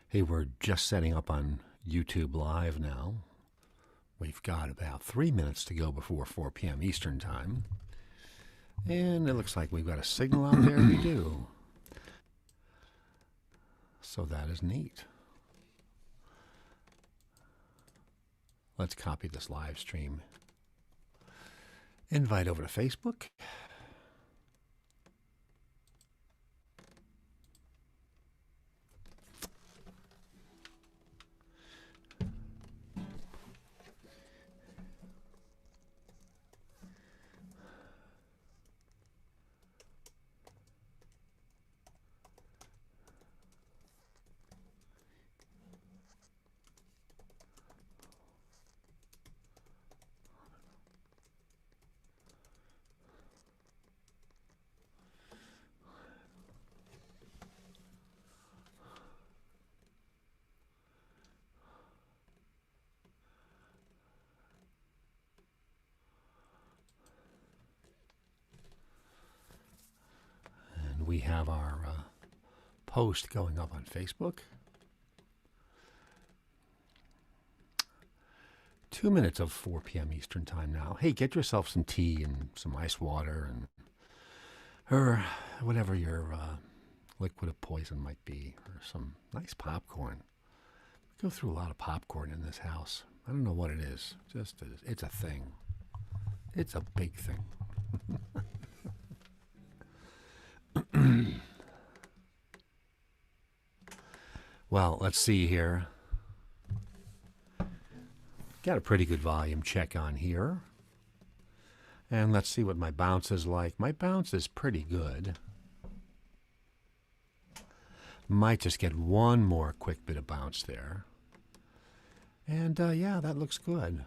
Hey, we're just setting up on YouTube Live now. We've got about 3 minutes to go before 4 p.m. Eastern Time. And it looks like we've got a signal out there. We do. So that is neat. Let's copy this live stream. Invite over to Facebook. We have our post going up on Facebook. 2 minutes of 4 p.m. Eastern Time now. Hey, get yourself some tea and some ice water and or whatever your liquid of poison might be, or some nice popcorn. We go through a lot of popcorn in this house. I don't know what it is. It's a thing. It's a big thing. Well, let's see here. Got a pretty good volume check on here. And let's see what my bounce is like. My bounce is pretty good. Might just get one more quick bit of bounce there. And yeah, that looks good.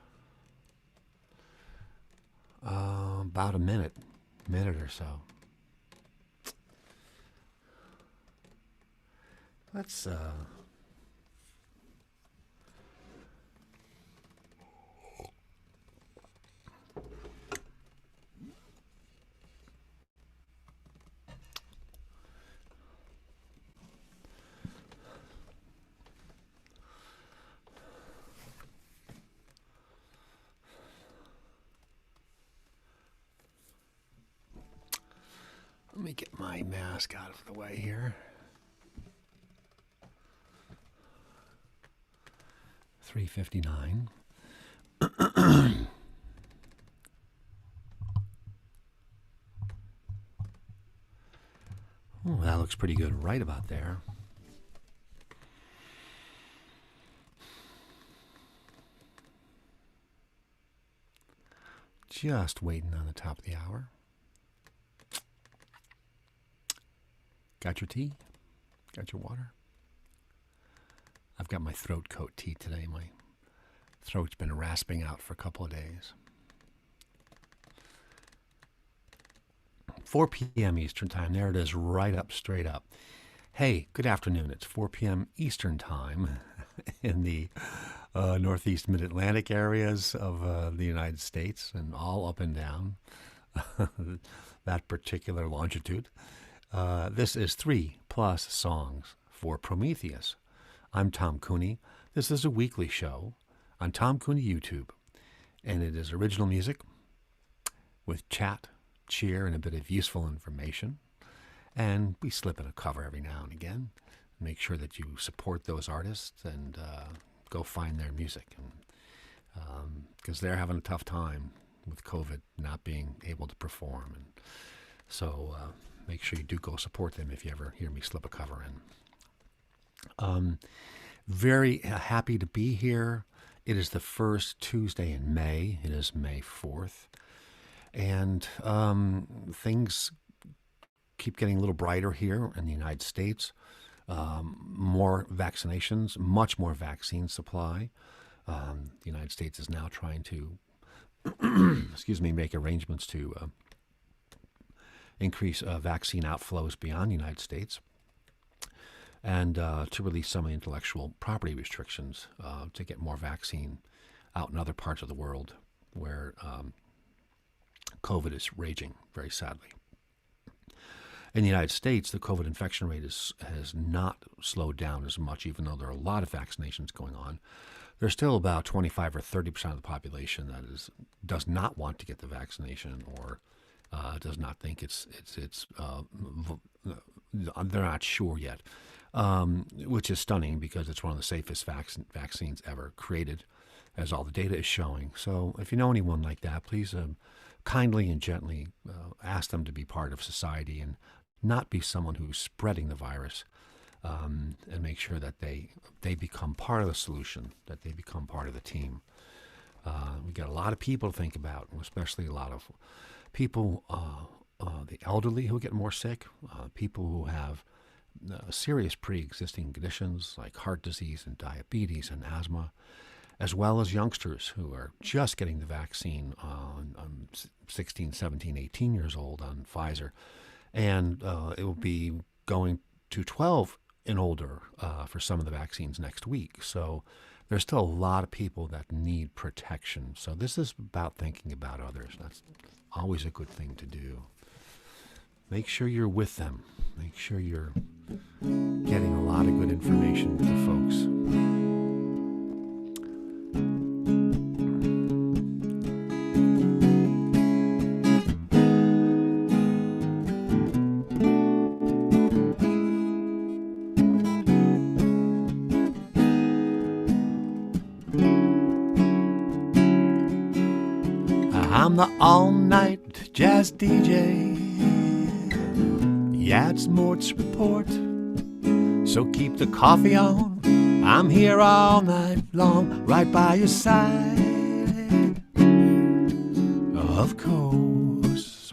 About a minute or so. Let's let me get my mask out of the way here. 3:59. Oh, that looks pretty good right about there. Just waiting on the top of the hour. Got your tea? Got your water? I've got my throat coat tea today. My throat's been rasping out for a couple of days. 4 p.m. Eastern Time. There it is, right up, straight up. Hey, good afternoon. It's 4 p.m. Eastern Time in the northeast mid-Atlantic areas of the United States and all up and down that particular longitude. This is 3+ songs for Prometheus. I'm Tom Cooney. This is a weekly show on Tom Cooney YouTube, and it is original music with chat, cheer, and a bit of useful information. And we slip in a cover every now and again. Make sure that you support those artists and go find their music, because they're having a tough time with COVID, not being able to perform. And so make sure you do go support them if you ever hear me slip a cover in. Very happy to be here. It is the first Tuesday in May. It is May 4th. And things keep getting a little brighter here in the United States. More vaccinations, much more vaccine supply. The United States is now trying to, make arrangements to increase vaccine outflows beyond the United States. And to release some intellectual property restrictions to get more vaccine out in other parts of the world where COVID is raging, very sadly. In the United States, the COVID infection rate has not slowed down as much, even though there are a lot of vaccinations going on. There's still about 25 or 30% of the population that does not want to get the vaccination, or does not think they're not sure yet, which is stunning because it's one of the safest vaccines ever created, as all the data is showing. So if you know anyone like that, please kindly and gently ask them to be part of society and not be someone who's spreading the virus, and make sure that they become part of the solution, that they become part of the team. We got a lot of people to think about, especially a lot of people, the elderly who get more sick, people who have serious pre-existing conditions like heart disease and diabetes and asthma, as well as youngsters who are just getting the vaccine on 16, 17, 18 years old on Pfizer. And it will be going to 12 and older for some of the vaccines next week. So there's still a lot of people that need protection. So this is about thinking about others. That's always a good thing to do. Make sure you're with them. Make sure you're getting a lot of good information to folks. I'm the all-night jazz DJ. Yeah, it's Mort's Report, so keep the coffee on. I'm here all night long, right by your side, of course.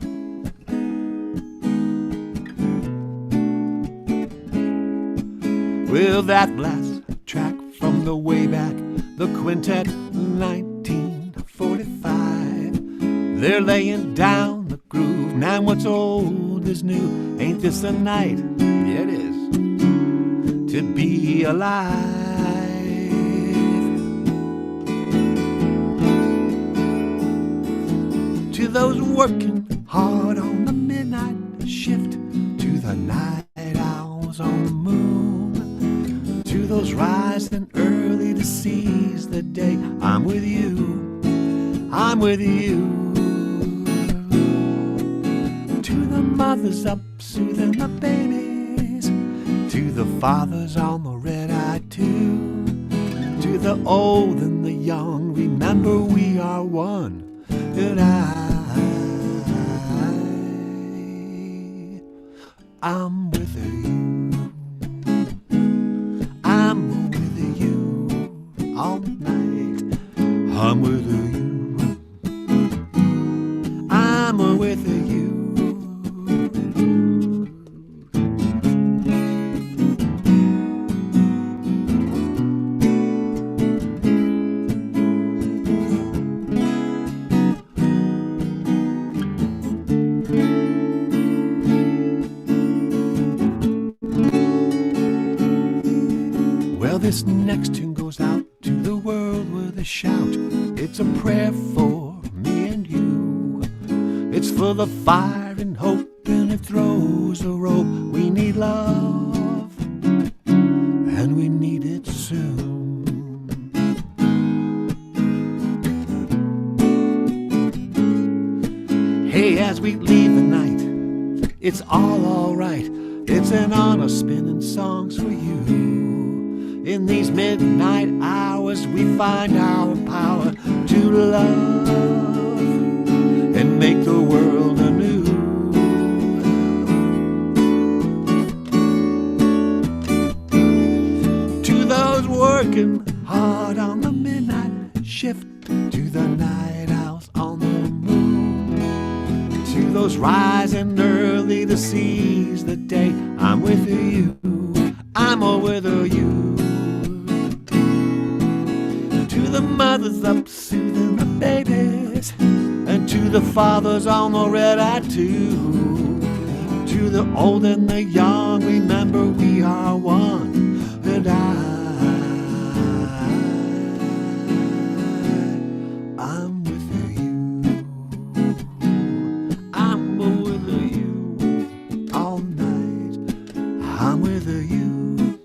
With that last track from the way back, the quintet 1945, they're laying down the groove. Now what's old is new. Ain't this a night? Yeah, it is. To be alive. To those working hard on the midnight shift, to the night owls on the moon, to those rising early to seize the day, I'm with you, I'm with you. To the mothers up soothing the babies, to the fathers on the red-eye too, to the old and the young, remember we are one, and I'm with you, I'm with you all night, I'm with you, I'm with you. This next tune goes out to the world with a shout. It's a prayer for me and you. It's full of fire and hope, and it throws a rope. We need love, and we need it soon. Hey, as we leave the night, it's all right. It's an honor spinning songs for you. In these midnight hours we find our power to love and make the world anew. To those working hard on the midnight shift, to the night owls on the moon, to those rising early to seize the day, I'm with you, I'm with you. To the mothers up soothing the babies, and to the fathers on the red-eye too, to the old and the young, remember we are one, and I'm with you, I'm with you all night. I'm with you.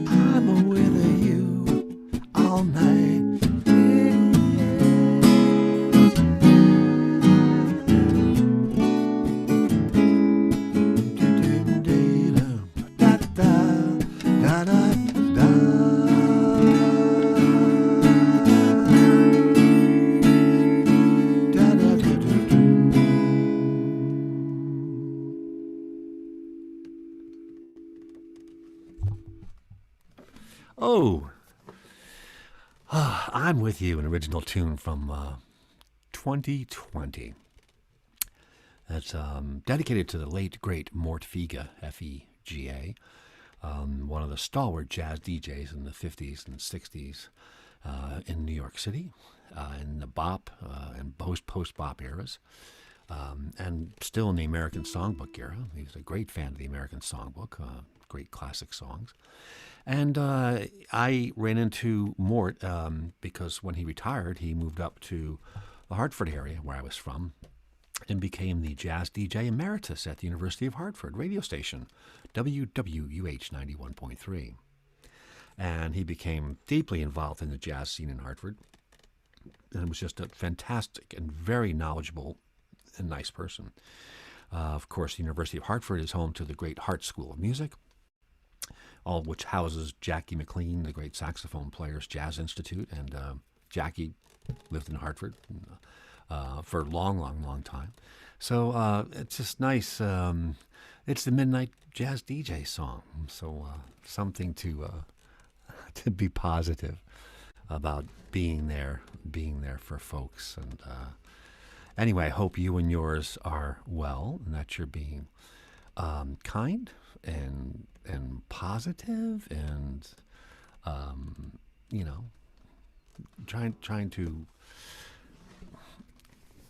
I'm with you all night. I'm With You, an original tune from 2020. That's dedicated to the late, great Mort Fega, F-E-G-A, one of the stalwart jazz DJs in the 50s and 60s in New York City, in the bop and post-bop eras, and still in the American Songbook era. He was a great fan of the American Songbook, great classic songs. And I ran into Mort because when he retired, he moved up to the Hartford area, where I was from, and became the jazz DJ emeritus at the University of Hartford radio station, WWUH 91.3. And he became deeply involved in the jazz scene in Hartford, and was just a fantastic and very knowledgeable and nice person. Of course, the University of Hartford is home to the great Hart School of Music, all of which houses Jackie McLean, the great saxophone player's Jazz Institute. And Jackie lived in Hartford for a long time. So it's just nice. It's the Midnight Jazz DJ song. So something to be positive about being there for folks. And anyway, I hope you and yours are well, and that you're being kind and positive, and trying to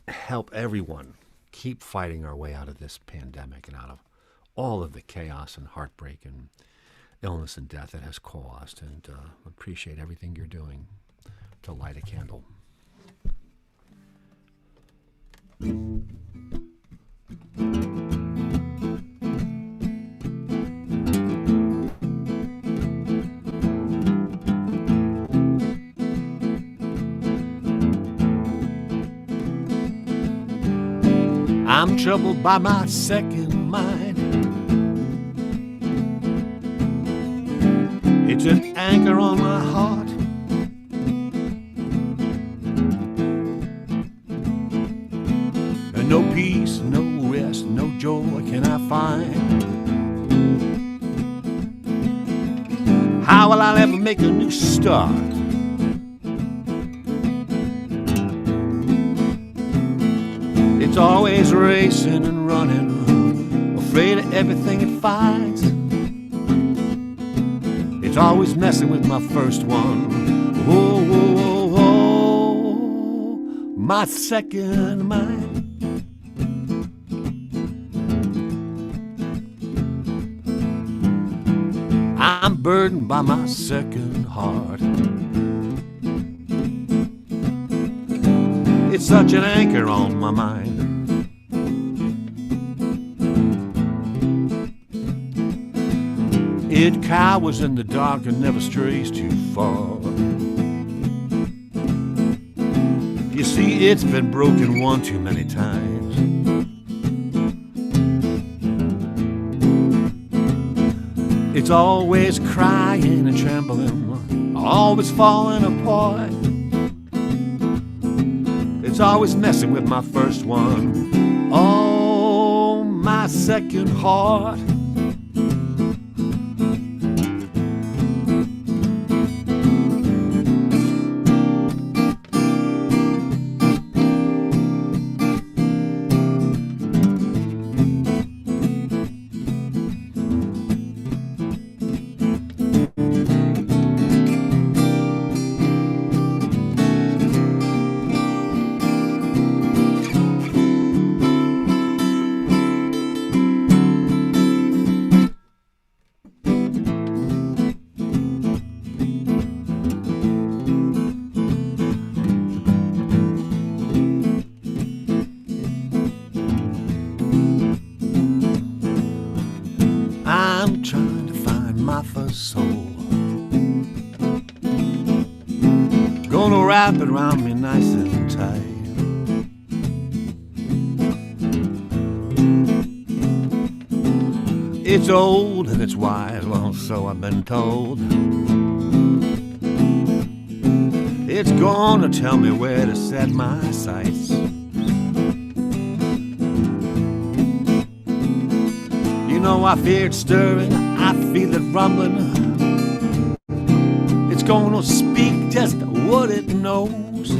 help everyone keep fighting our way out of this pandemic and out of all of the chaos and heartbreak and illness and death it has caused. And appreciate everything you're doing to light a candle. I'm troubled by my second mind. It's an anchor on my heart. And no peace, no rest, no joy can I find. How will I ever make a new start? It's always racing and running, afraid of everything it finds. It's always messing with my first one. Oh, oh, oh, oh, my second mind. I'm burdened by my second heart. It's such an anchor on my mind. It cowers in the dark and never strays too far. You see, it's been broken one too many times. It's always crying and trembling, always falling apart. It's always messing with my first one. Oh, my second heart. trying to find my first soul. Gonna wrap it around me nice and tight. It's old and it's wise, well, so I've been told. It's gonna tell me where to set my sights. You know, I fear it stirring, I feel it rumbling. It's gonna speak just what it knows.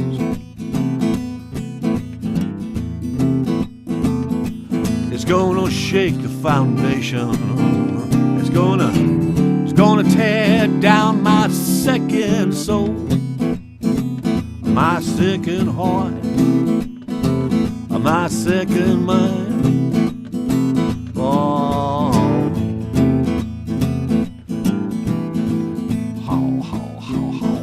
It's gonna shake the foundation. It's gonna tear down my second soul, my second heart, my second mind. Oh, how, how, how, how.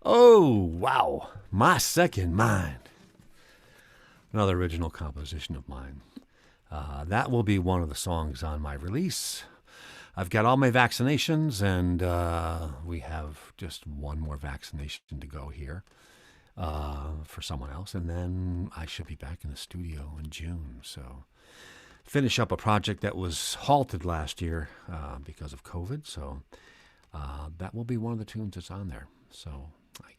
Oh, wow. My second mind. Another original composition of mine. That will be one of the songs on my release. I've got all my vaccinations, and we have just one more vaccination to go here for someone else. And then I should be back in the studio in June. So finish up a project that was halted last year because of COVID. So that will be one of the tunes that's on there. So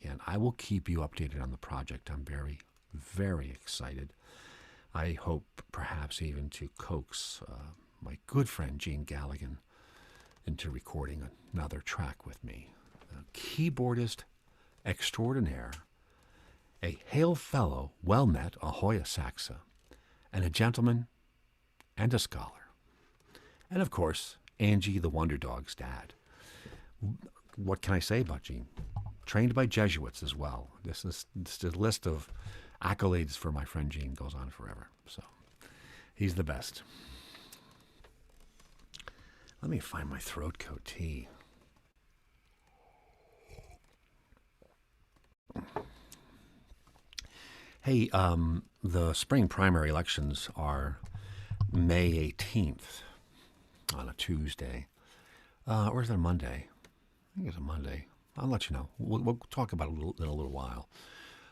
again, I will keep you updated on the project. I'm very, very excited. I hope perhaps even to coax my good friend Gene Galligan into recording another track with me. A keyboardist extraordinaire, a hail fellow, well met, a Hoya Saxa, and a gentleman and a scholar. And of course, Angie the Wonder Dog's dad. What can I say about Gene? Trained by Jesuits as well. This list of accolades for my friend Gene goes on forever. So he's the best. Let me find my throat coat tea. Hey, the spring primary elections are May 18th on a Tuesday. Or is it a Monday? I think it's a Monday. I'll let you know. We'll talk about it in a little while.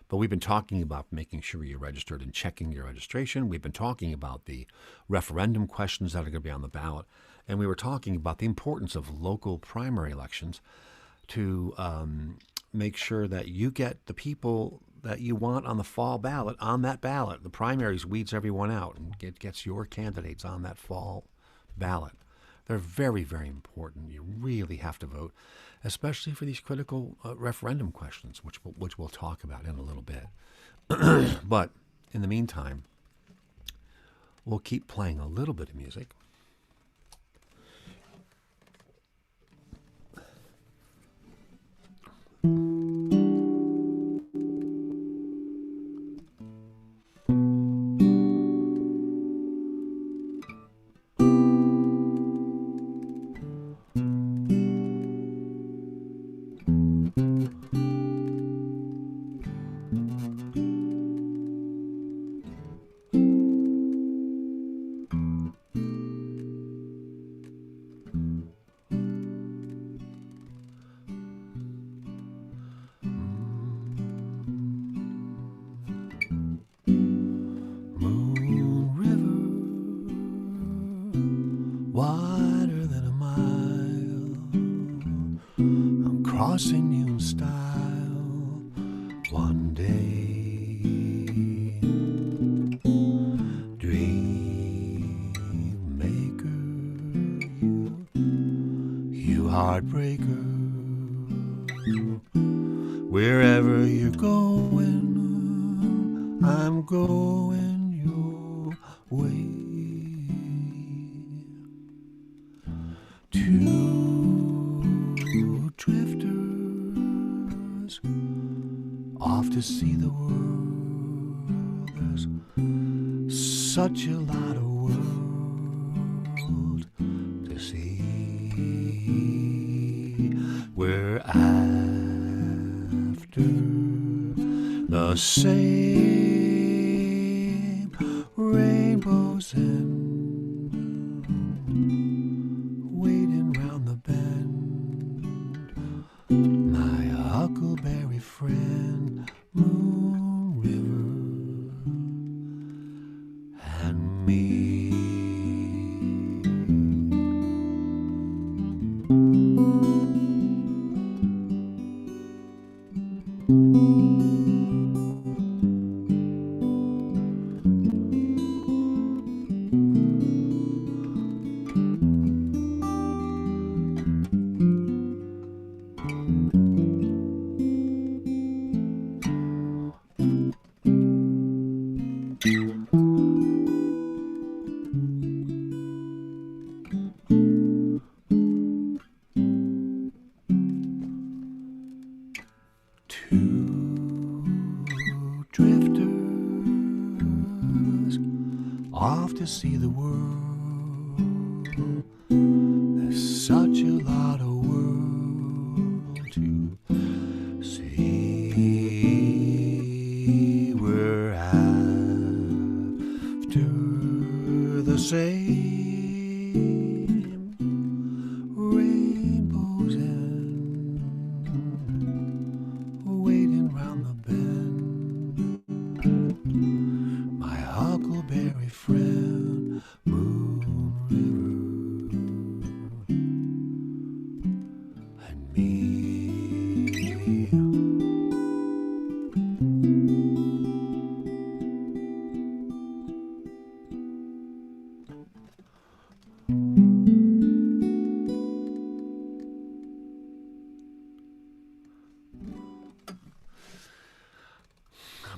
But we've been talking about making sure you're registered and checking your registration. We've been talking about the referendum questions that are going to be on the ballot. And we were talking about the importance of local primary elections to make sure that you get the people that you want on the fall ballot on that ballot. The primaries weeds everyone out and gets your candidates on that fall ballot. They're very, very important. You really have to vote, especially for these critical referendum questions, which we'll talk about in a little bit. But in the meantime, we'll keep playing a little bit of music. Wider than a mile, I'm crossing you in style one day. Dream maker, you heartbreaker. Wherever you're going, I'm going your way. Two drifters off to see the world. There's such a lot of world to see. the same rainbows end, waiting round the bend. My huckleberry friend, Moon River, and me. Off to see the world. There's such a lot of world to see. We're after the same rainbows end, waiting round the bend. My huckleberry friend, Moon River, and me.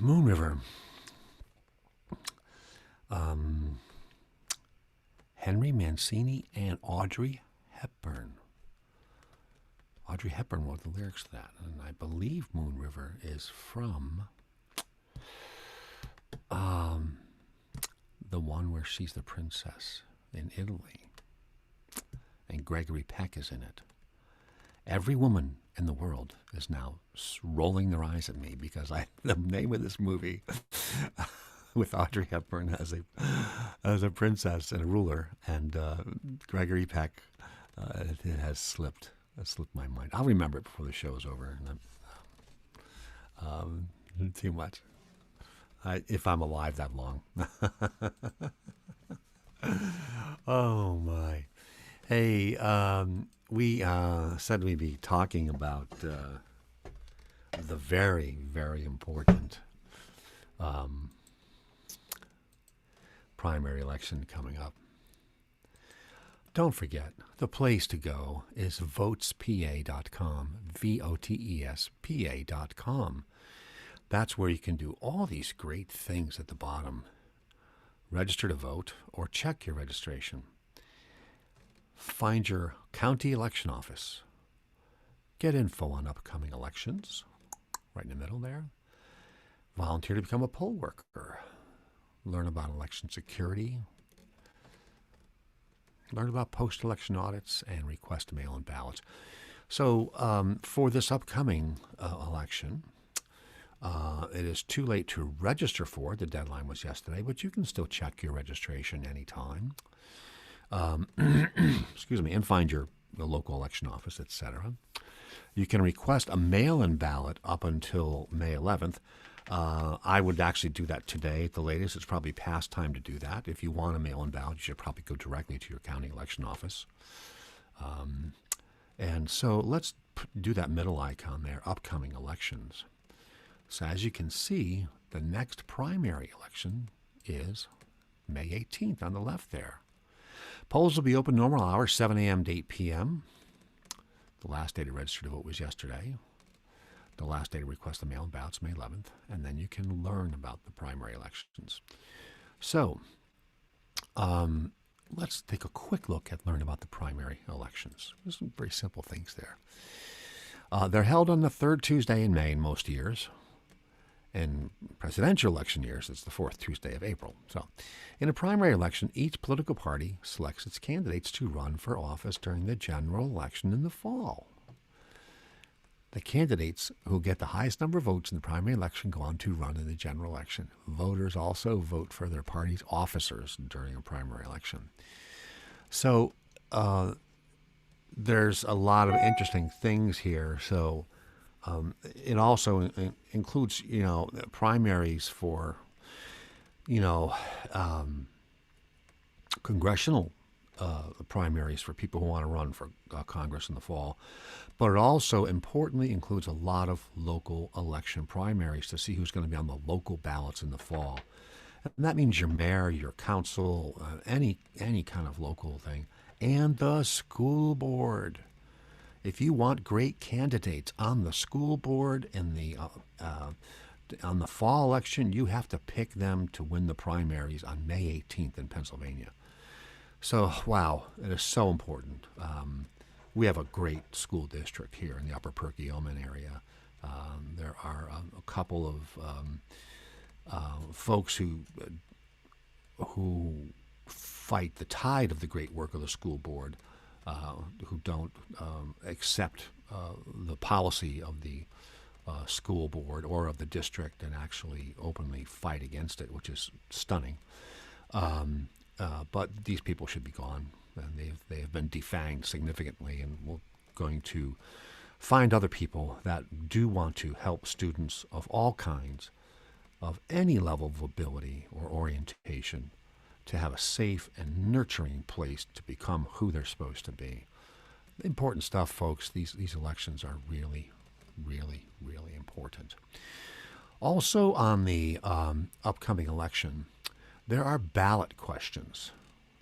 Moon River. Henry Mancini and Audrey Hepburn. Audrey Hepburn wrote the lyrics to that, and I believe Moon River is from the one where she's the princess in Italy, and Gregory Peck is in it. Every woman in the world is now rolling their eyes at me because the name of this movie with Audrey Hepburn as a princess and a ruler, and Gregory Peck, it has slipped my mind. I'll remember it before the show is over. Too much. If I'm alive that long. Oh my! Hey, we said we'd be talking about the very, very important primary election coming up. Don't forget, the place to go is votespa.com, VOTESPA.com. That's where you can do all these great things at the bottom. Register to vote or check your registration. Find your county election office. Get info on upcoming elections, right in the middle there. Volunteer to become a poll worker. Learn about election security. Learn about post-election audits and request mail-in ballots. So for this upcoming election, it is too late to register for it. The deadline was yesterday, but you can still check your registration anytime. Excuse me, and find the local election office, etc. You can request a mail-in ballot up until May 11th. I would actually do that today at the latest. It's probably past time to do that. If you want a mail-in ballot, you should probably go directly to your county election office. And so let's do that middle icon there, upcoming elections. So as you can see, the next primary election is May 18th on the left there. Polls will be open normal hours, 7 a.m. to 8 p.m. The last day to register to vote was yesterday. The last day to request the mail-in ballots, May 11th, and then you can learn about the primary elections. So let's take a quick look at learn about the primary elections. There's some very simple things there. They're held on the third Tuesday in May in most years. In presidential election years, it's the fourth Tuesday of April. So in a primary election, each political party selects its candidates to run for office during the general election in the fall. The candidates who get the highest number of votes in the primary election go on to run in the general election. Voters also vote for their party's officers during a primary election. So there's a lot of interesting things here. So it also includes, primaries for, congressional primaries for people who want to run for Congress in the fall. But it also importantly includes a lot of local election primaries to see who's going to be on the local ballots in the fall. And that means your mayor, your council, any kind of local thing, and the school board. If you want great candidates on the school board in the on the fall election, you have to pick them to win the primaries on May 18th in Pennsylvania. So, wow, it is so important. We have a great school district here in the Upper Perkiomen area. There are a couple of folks who fight the tide of the great work of the school board, who don't accept the policy of the school board or of the district and actually openly fight against it, which is stunning. But these people should be gone, and they have been defanged significantly, and we're going to find other people that do want to help students of all kinds, of any level of ability or orientation, to have a safe and nurturing place to become who they're supposed to be. Important stuff, folks. These elections are really, really, really important. Also on the upcoming election, there are ballot questions,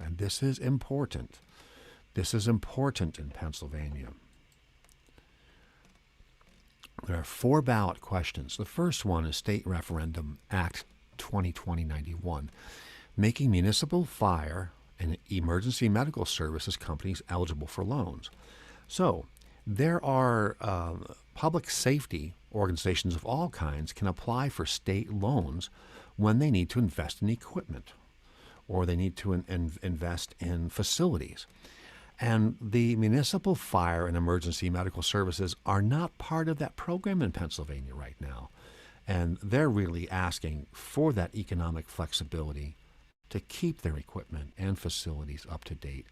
and this is important. This is important in Pennsylvania. There are 4 ballot questions. The first one is State Referendum Act 2020-91, making municipal fire and emergency medical services companies eligible for loans. So there are public safety organizations of all kinds can apply for state loans when they need to invest in equipment or they need to invest in facilities. And the municipal fire and emergency medical services are not part of that program in Pennsylvania right now. And they're really asking for that economic flexibility to keep their equipment and facilities up to date.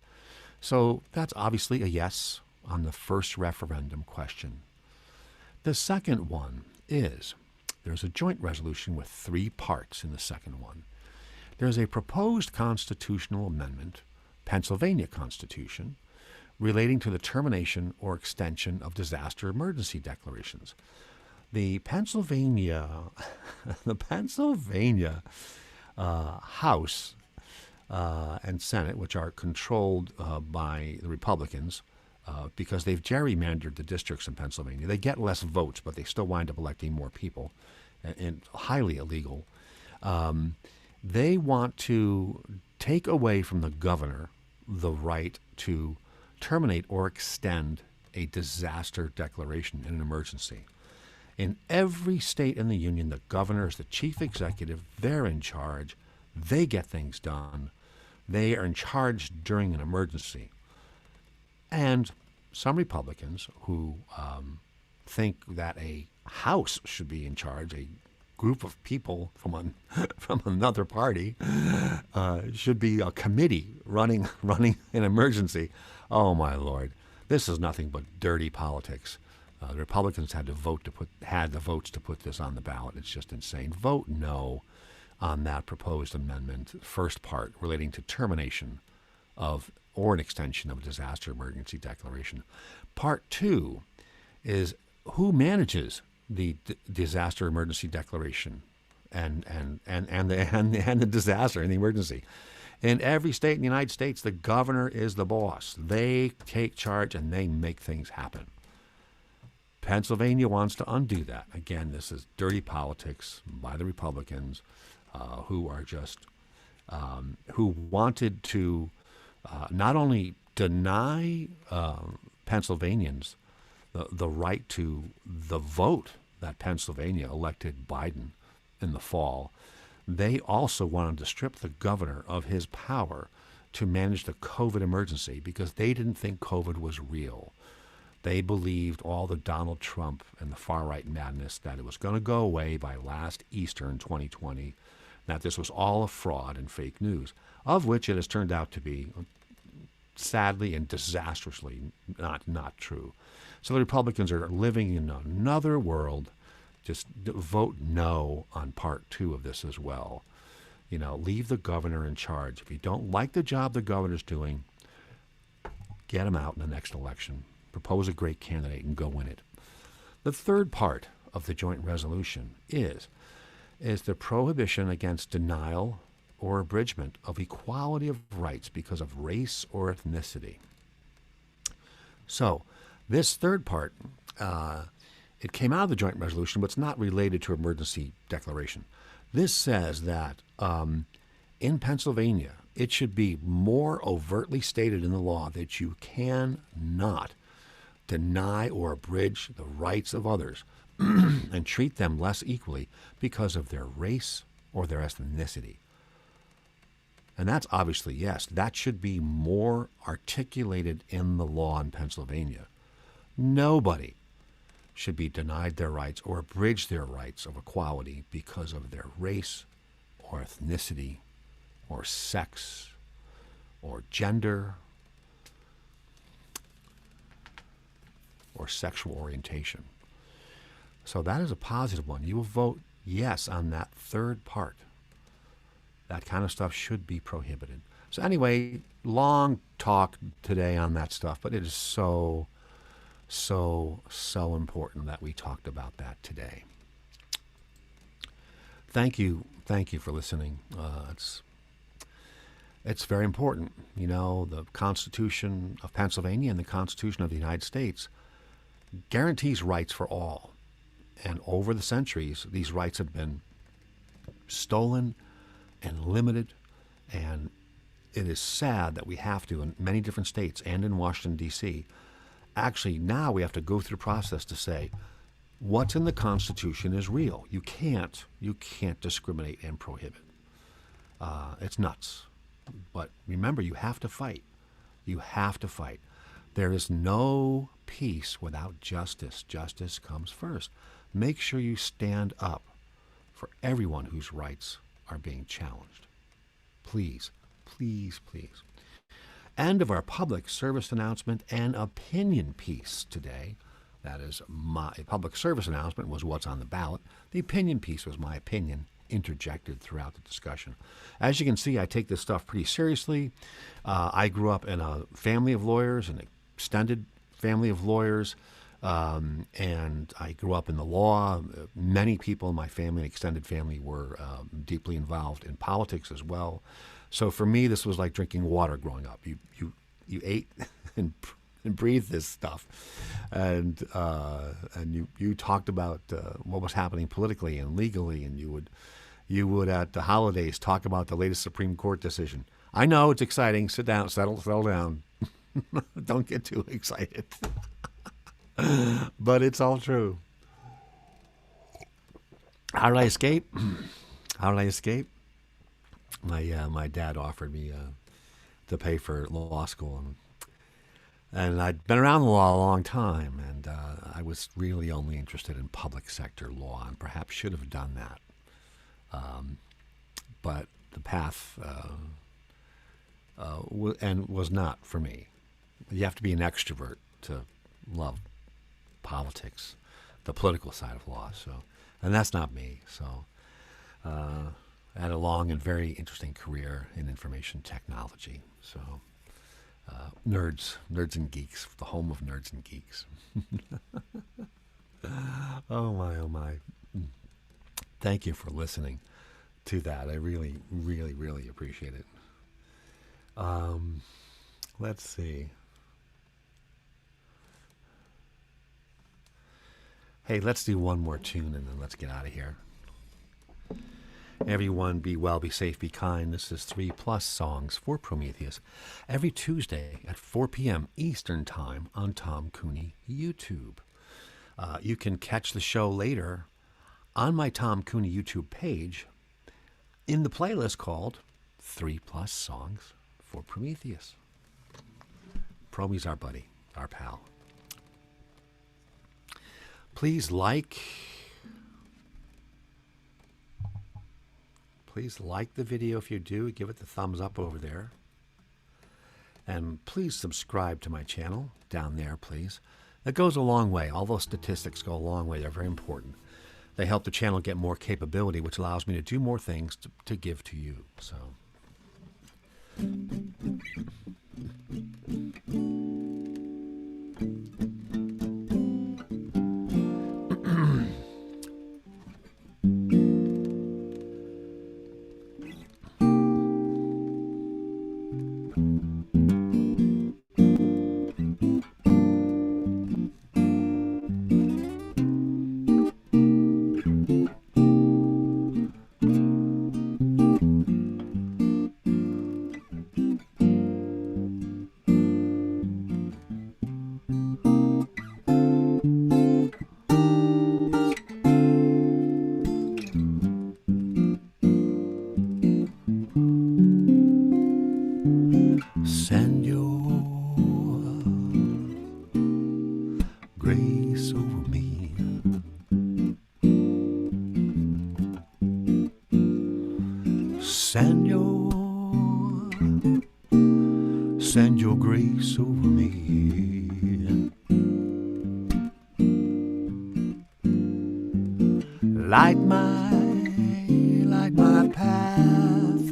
So that's obviously a yes on the first referendum question. The second one is there's a joint resolution with 3 parts in the second one. There's a proposed constitutional amendment, Pennsylvania Constitution, relating to the termination or extension of disaster emergency declarations. The Pennsylvania House and Senate, which are controlled by the Republicans, because they've gerrymandered the districts in Pennsylvania. They get less votes, but they still wind up electing more people, and highly illegal. They want to take away from the governor the right to terminate or extend a disaster declaration in an emergency. In every state in the union, the governor is the chief executive. They're in charge. They get things done. They are in charge during an emergency. And some Republicans who think that a house should be in charge, a group of people from another party, should be a committee running an emergency. Oh my Lord, this is nothing but dirty politics. The Republicans had the votes to put this on the ballot. It's just insane. Vote no on that proposed amendment, first part relating to termination of or an extension of a disaster emergency declaration. Part 2 is who manages the disaster emergency declaration and the disaster and the emergency. In every state in the United States, the governor is the boss. They take charge and they make things happen. Pennsylvania wants to undo that. Again, this is dirty politics by the Republicans, who are just who wanted to not only deny Pennsylvanians the right to the vote that Pennsylvania elected Biden in the fall, they also wanted to strip the governor of his power to manage the COVID emergency because they didn't think COVID was real. They believed all the Donald Trump and the far-right madness that it was going to go away by last Easter in 2020, that this was all a fraud and fake news, of which it has turned out to be, sadly and disastrously, not true. So the Republicans are living in another world. Just vote no on part 2 of this as well. You know, leave the governor in charge. If you don't like the job the governor's doing, get him out in the next election. Propose a great candidate and go win it. The third part of the joint resolution is the prohibition against denial or abridgment of equality of rights because of race or ethnicity. So this third part, it came out of the joint resolution, but it's not related to emergency declaration. This says that in Pennsylvania, it should be more overtly stated in the law that you cannot deny or abridge the rights of others and treat them less equally because of their race or their ethnicity. And that's obviously, yes, that should be more articulated in the law in Pennsylvania. Nobody should be denied their rights or abridge their rights of equality because of their race or ethnicity or sex or gender or sexual orientation. So that is a positive one. You will vote yes on that third part. That kind of stuff should be prohibited. So anyway, long talk today on that stuff, but it is so important that we talked about that today. Thank you for listening. It's very important. You know, the Constitution of Pennsylvania and the Constitution of the United States guarantees rights for all. And over the centuries, these rights have been stolen and limited, and it is sad that we have to, in many different states and in Washington, D.C., actually now we have to go through the process to say what's in the Constitution is real. You can't discriminate and prohibit. It's nuts. But remember, you have to fight. You have to fight. There is no peace without justice. Justice comes first. Make sure you stand up for everyone whose rights are being challenged. Please, please, please. End of our public service announcement and opinion piece today. That is, my public service announcement was what's on the ballot. The opinion piece was my opinion interjected throughout the discussion. As you can see, I take this stuff pretty seriously. I grew up in a family of lawyers, an extended family of lawyers, and I grew up in the law. Many people in my family and extended family were deeply involved in politics as well. So for me, this was like drinking water growing up. You ate and breathed this stuff, and you talked about what was happening politically and legally, and you would at the holidays talk about the latest Supreme Court decision. I know it's exciting. Sit down, settle down. Don't get too excited. But it's all true. How did I escape? My dad offered me to pay for law school, and I'd been around the law a long time, and I was really only interested in public sector law, and perhaps should have done that. But the path was not for me. You have to be an extrovert to love politics, the political side of law. So, and that's not me. So, I had a long and very interesting career in information technology. So, nerds and geeks, the home of nerds and geeks. Oh my. Thank you for listening to that. I really, really, really appreciate it. Let's see. Hey, let's do one more tune and then let's get out of here. Everyone be well, be safe, be kind. This is 3+ Songs for Prometheus every Tuesday at 4 p.m. Eastern Time on Tom Cooney YouTube. You can catch the show later on my Tom Cooney YouTube page in the playlist called 3+ Songs for Prometheus. Promy's our buddy, our pal. Please like the video if you do. Give it the thumbs up over there. And please subscribe to my channel down there, please. That goes a long way. All those statistics go a long way. They're very important. They help the channel get more capability, which allows me to do more things to give to you. So. Send your grace over me. Send your grace over me. Light my path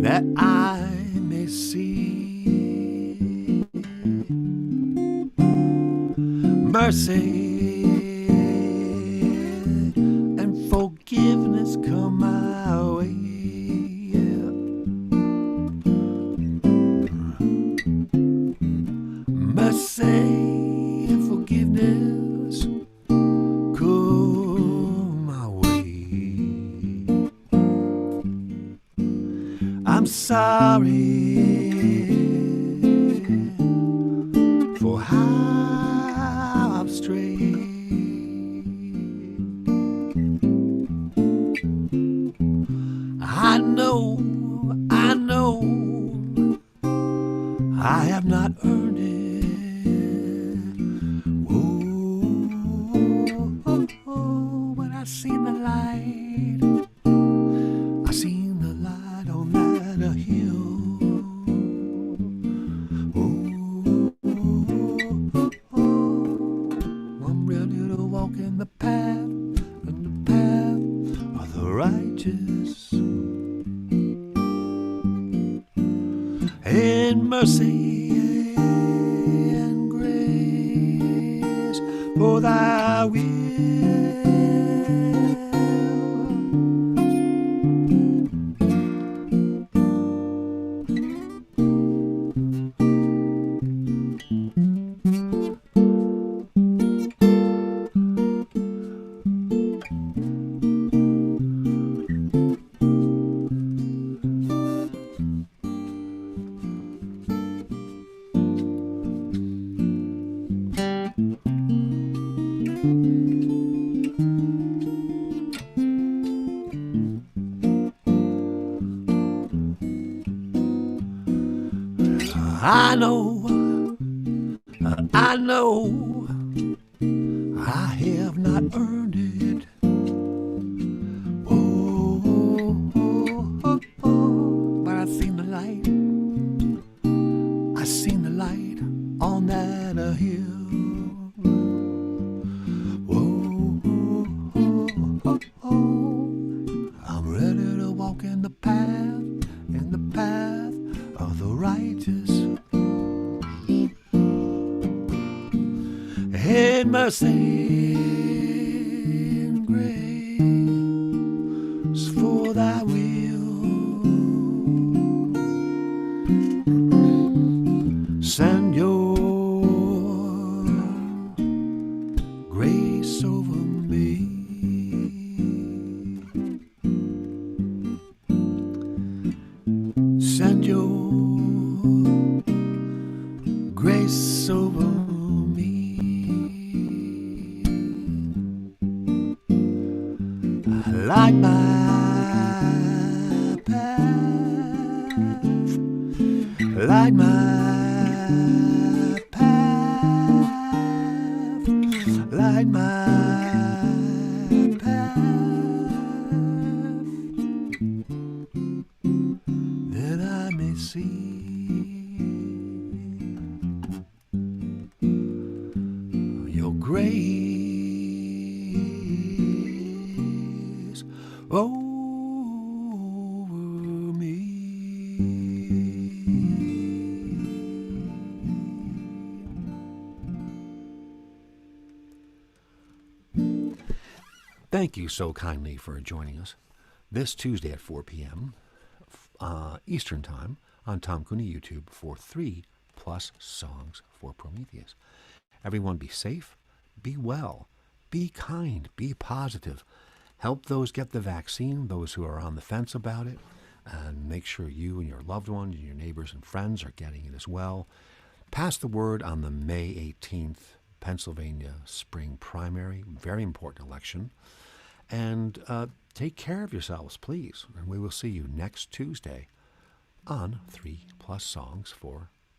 that I may see mercy and forgiveness come my way. Mercy and forgiveness come my way. I'm sorry for how I've strayed. I know I have not earned it. But I seen the light. I seen the light on that hill. I'm ready to walk in the path of the righteous. In mercy and grace, for thy will. I know I have not earned it. But I seen the light. I seen the light on that hill. I'm ready to walk in the path of the righteous. In mercy and grace, for thy will. Send your grace over me. Send your grace over me. Light my path, light my path, light guide my path, that I may see your grace over me. Thank you so kindly for joining us this Tuesday at 4 p.m. Eastern Time on Tom Cooney YouTube for 3+ songs for Prometheus. Everyone be safe, be well, be kind, be positive. Help those get the vaccine, those who are on the fence about it, and make sure you and your loved ones and your neighbors and friends are getting it as well. Pass the word on the May 18th Pennsylvania spring primary, very important election. And take care of yourselves, please. And we will see you next Tuesday on 3+ songs for